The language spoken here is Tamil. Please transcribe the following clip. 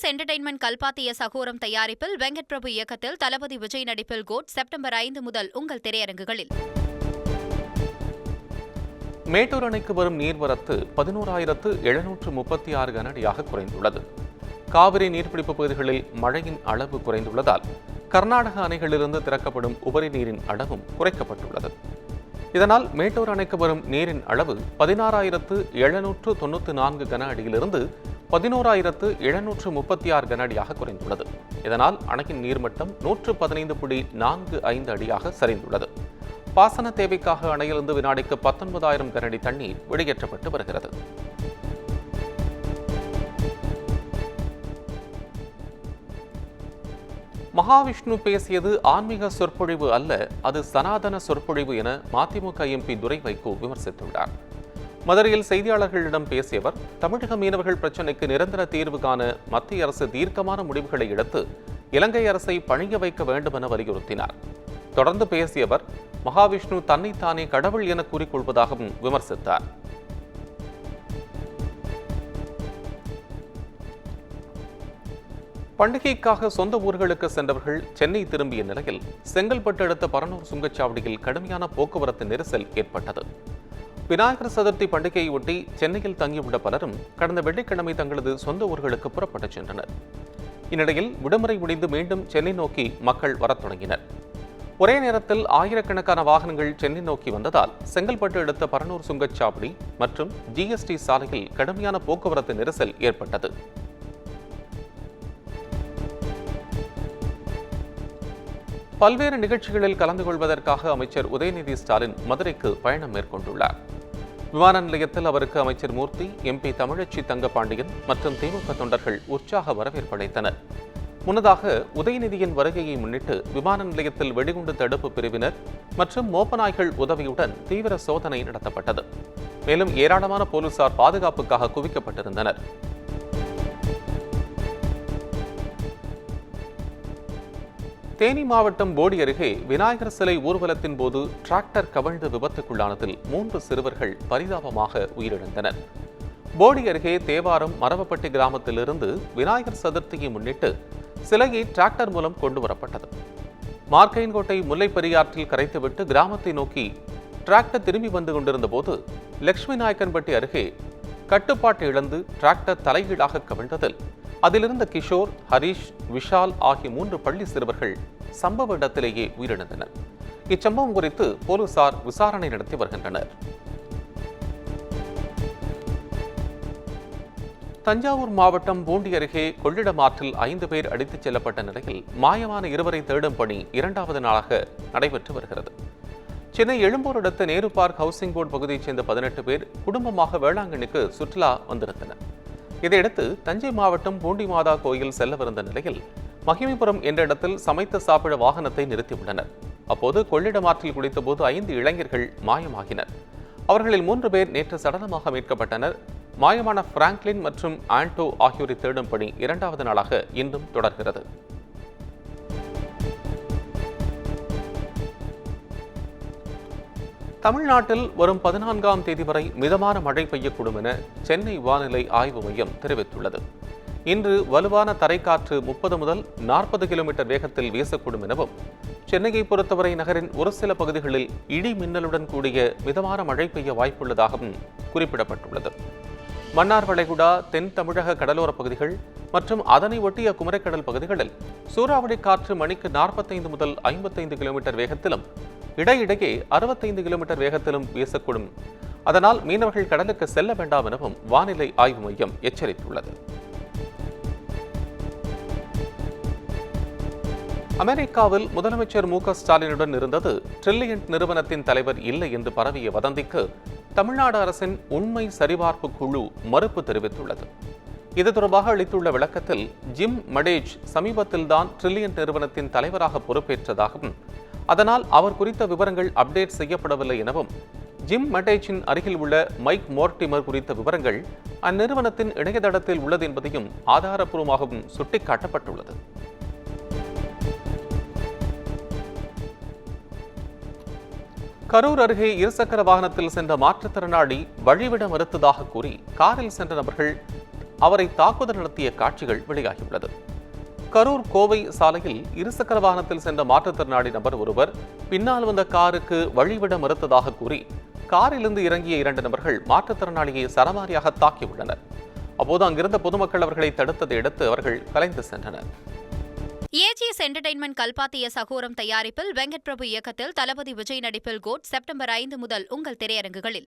என்டர்டெயின்மெண்ட் கல்பாத்திய சகோரம் தயாரிப்பில் வெங்கட் பிரபு இயக்கத்தில் தளபதி விஜய் நடிப்பில் கோட் செப்டம்பர் 5 முதல் உங்கள் திரையரங்குகளில். மேட்டூர் அணைக்கு வரும் நீர்வரத்து 11,736 கனஅடியாக குறைந்துள்ளது. காவிரி நீர்பிடிப்பு பகுதிகளில் மழையின் அளவு குறைந்துள்ளதால் கர்நாடக அணைகளிலிருந்து திறக்கப்படும் உபரி நீரின் அளவும் குறைக்கப்பட்டுள்ளது. இதனால் மேட்டூர் அணைக்கு வரும் நீரின் அளவு 16,794 கன அடியிலிருந்து 11,736 கன அடியாக குறைந்துள்ளது. இதனால் அணையின் நீர்மட்டம் 115.45 அடியாக சரிந்துள்ளது. பாசன தேவைக்காக அணையிலிருந்து வினாடிக்கு 19,000 கன அடி தண்ணீர் வெளியேற்றப்பட்டு வருகிறது. மகாவிஷ்ணு பேசியது ஆன்மீக சொற்பொழிவு அல்ல, அது சனாதன சொற்பொழிவு என மதிமுக எம்பி துரை வைகோ விமர்சித்துள்ளார். மதுரையில் செய்தியாளர்களிடம் பேசிய அவர், தமிழக மீனவர்கள் பிரச்சினைக்கு நிரந்தர தீர்வு காண மத்திய அரசு தீர்க்கமான முடிவுகளை எடுத்து இலங்கை அரசை பணிய வைக்க வேண்டும் என வலியுறுத்தினார். தொடர்ந்து பேசிய அவர், மகாவிஷ்ணு தன்னைத்தானே கடவுள் என கூறிக்கொள்வதாகவும் விமர்சித்தார். பண்டிகைக்காக சொந்த ஊர்களுக்கு சென்றவர்கள் சென்னை திரும்பிய நிலையில் செங்கல்பட்டு அடுத்த பரனூர் சுங்கச்சாவடியில் கடுமையான போக்குவரத்து நெரிசல் ஏற்பட்டது. விநாயகர் சதுர்த்தி பண்டிகையொட்டி சென்னையில் தங்கியுள்ள பலரும் கடந்த வெள்ளிக்கிழமை தங்களது சொந்த ஊர்களுக்கு புறப்பட்டுச் சென்றனர். இந்நிலையில் விடுமுறை முடிந்து மீண்டும் சென்னை நோக்கி மக்கள் வரத் தொடங்கினர். ஒரே நேரத்தில் ஆயிரக்கணக்கான வாகனங்கள் சென்னை நோக்கி வந்ததால் செங்கல்பட்டு அடுத்த பரனூர் சுங்கச்சாவடி மற்றும் ஜிஎஸ்டி சாலையில் கடுமையான போக்குவரத்து நெரிசல் ஏற்பட்டது. பல்வேறு நிகழ்ச்சிகளில் கலந்து கொள்வதற்காக அமைச்சர் உதயநிதி ஸ்டாலின் மதுரைக்கு பயணம் மேற்கொண்டுள்ளார். விமான நிலையத்தில் அவருக்கு அமைச்சர் மூர்த்தி, எம்பி தமிழச்சி தங்கபாண்டியன் மற்றும் திமுக தொண்டர்கள் உற்சாக வரவேற்பு அளித்தனர். முன்னதாக உதயநிதியின் வருகையை முன்னிட்டு விமான நிலையத்தில் வெடிகுண்டு தடுப்பு பிரிவினர் மற்றும் மோப்பநாய்கள் உதவியுடன் தீவிர சோதனை நடத்தப்பட்டது. மேலும் ஏராளமான போலீசார் பாதுகாப்புக்காக குவிக்கப்பட்டிருந்தனர். தேனி மாவட்டம் போடி அருகே விநாயகர் சிலை ஊர்வலத்தின் போது டிராக்டர் கவிழ்ந்து விபத்துக்குள்ளானதில் 3 சிறுவர்கள் பரிதாபமாக உயிரிழந்தனர். போடி அருகே தேவாரம் மரவப்பட்டி கிராமத்திலிருந்து விநாயகர் சதுர்த்தியை முன்னிட்டு சிலையை டிராக்டர் மூலம் கொண்டு வரப்பட்டது. மார்க்கையன்கோட்டை முல்லைப்பெரியாற்றில் கரைத்துவிட்டு கிராமத்தை நோக்கி டிராக்டர் திரும்பி வந்து கொண்டிருந்த போது லட்சுமி நாயக்கன்பட்டி அருகே கட்டுப்பாட்டை இழந்து டிராக்டர் தலைகீழாக கவிழ்ந்ததில் அதிலிருந்த கிஷோர், ஹரீஷ், விஷால் ஆகிய 3 பள்ளி சிறுவர்கள் சம்பவ இடத்திலேயே உயிரிழந்தனர். இச்சம்பவம் குறித்து போலீசார் விசாரணை நடத்தி வருகின்றனர். தஞ்சாவூர் மாவட்டம் பூண்டி அருகே கொள்ளிடம் ஆற்றில் 5 பேர் அடித்துச் செல்லப்பட்ட நிலையில் மாயமான 2வரை தேடும் பணி 2வது நாளாக நடைபெற்று வருகிறது. சென்னை எழும்பூர் அடுத்த நேரு பார்க் ஹவுசிங் போர்டு பகுதியைச் சேர்ந்த 18 பேர் குடும்பமாக வேளாங்கண்ணிக்கு சுற்றுலா வந்திருந்தனர். இதையடுத்து தஞ்சை மாவட்டம் பூண்டி மாதா கோயில் செல்லவிருந்த நிலையில் மகிமைபுரம் என்ற இடத்தில் சமைத்து சாப்பிட வாகனத்தை நிறுத்தியுள்ளனர். அப்போது கொள்ளிடம் ஆற்றில் குளித்தபோது 5 இளைஞர்கள் மாயமாகினர். அவர்களில் 3 பேர் நேற்று சடலமாக மீட்கப்பட்டனர். மாயமான பிராங்க்லின் மற்றும் ஆண்டோ ஆகியோரை தேடும் பணி 2வது நாளாக இன்றும் தொடர்கிறது. தமிழ்நாட்டில் வரும் 14ஆம் தேதி வரை மிதமான மழை பெய்யக்கூடும் என சென்னை வானிலை ஆய்வு மையம் தெரிவித்துள்ளது. இன்று வலுவான தரைக்காற்று 30 முதல் 40 கிலோமீட்டர் வேகத்தில் வீசக்கூடும் எனவும், சென்னையை பொறுத்தவரை நகரின் ஒரு சில பகுதிகளில் இடி மின்னலுடன் கூடிய மிதமான மழை பெய்ய வாய்ப்புள்ளதாகவும் குறிப்பிடப்பட்டுள்ளது. மன்னார் வளைகுடா, தென் தமிழக கடலோர பகுதிகள் மற்றும் அதனை ஒட்டிய குமரிக்கடல் பகுதிகளில் சூறாவளி காற்று மணிக்கு 45 முதல் 55 கிலோமீட்டர் வேகத்திலும் இடையிடையே 65 கிலோமீட்டர் வேகத்திலும் வீசக்கூடும். அதனால் மீனவர்கள் கடலுக்கு செல்ல வேண்டாம் எனவும் வானிலை ஆய்வு மையம் எச்சரித்துள்ளது. அமெரிக்காவில் முதலமைச்சர் மு.க. ஸ்டாலினுடன் இருந்தது ட்ரில்லியன்ட் நிறுவனத்தின் தலைவர் இல்லை என்று பரவிய வதந்திக்கு தமிழ்நாடு அரசின் உண்மை சரிபார்ப்பு குழு மறுப்பு தெரிவித்துள்ளது. இது தொடர்பாக அளித்துள்ள விளக்கத்தில், ஜிம் மடேஜ் சமீபத்தில்தான் ட்ரில்லியன்ட் நிறுவனத்தின் தலைவராக பொறுப்பேற்றதாகவும், அதனால் அவர் குறித்த விவரங்கள் அப்டேட் செய்யப்படவில்லை எனவும், ஜிம் மடேஜின் அருகில் உள்ள மைக் மோர்டிமர் குறித்த விவரங்கள் அந்நிறுவனத்தின் இணையதளத்தில் உள்ளது என்பதையும் ஆதாரப்பூர்வமாகவும் சுட்டிக்காட்டப்பட்டுள்ளது. கரூர் அருகே இருசக்கர வாகனத்தில் சென்ற மாற்றுத்திறனாளி வழிவிட மறுத்ததாக கூறி காரில் சென்ற நபர்கள் அவரை தாக்குதல் நடத்திய காட்சிகள் வெளியாகியுள்ளது. கரூர் கோவை சாலையில் இருசக்கர வாகனத்தில் சென்ற மாற்றுத்திறனாளி நபர் ஒருவர் பின்னால் வந்த காருக்கு வழிவிட மறுத்ததாக கூறி காரிலிருந்து இறங்கிய 2 நபர்கள் மாற்றுத்திறனாளியை சரமாரியாக தாக்கியுள்ளனர். அப்போது அங்கிருந்த பொதுமக்கள் அவர்களை தடுத்ததை அடுத்து அவர்கள் கலைந்து சென்றனர். ஏஜிஎஸ் என்டர்டெயின்மெண்ட் கல்பாத்திய சகோரம் தயாரிப்பில் வெங்கட் பிரபு இயக்கத்தில் தளபதி விஜய் நடிப்பில் கோட் செப்டம்பர் 5 முதல் உங்கள் திரையரங்குகளில்.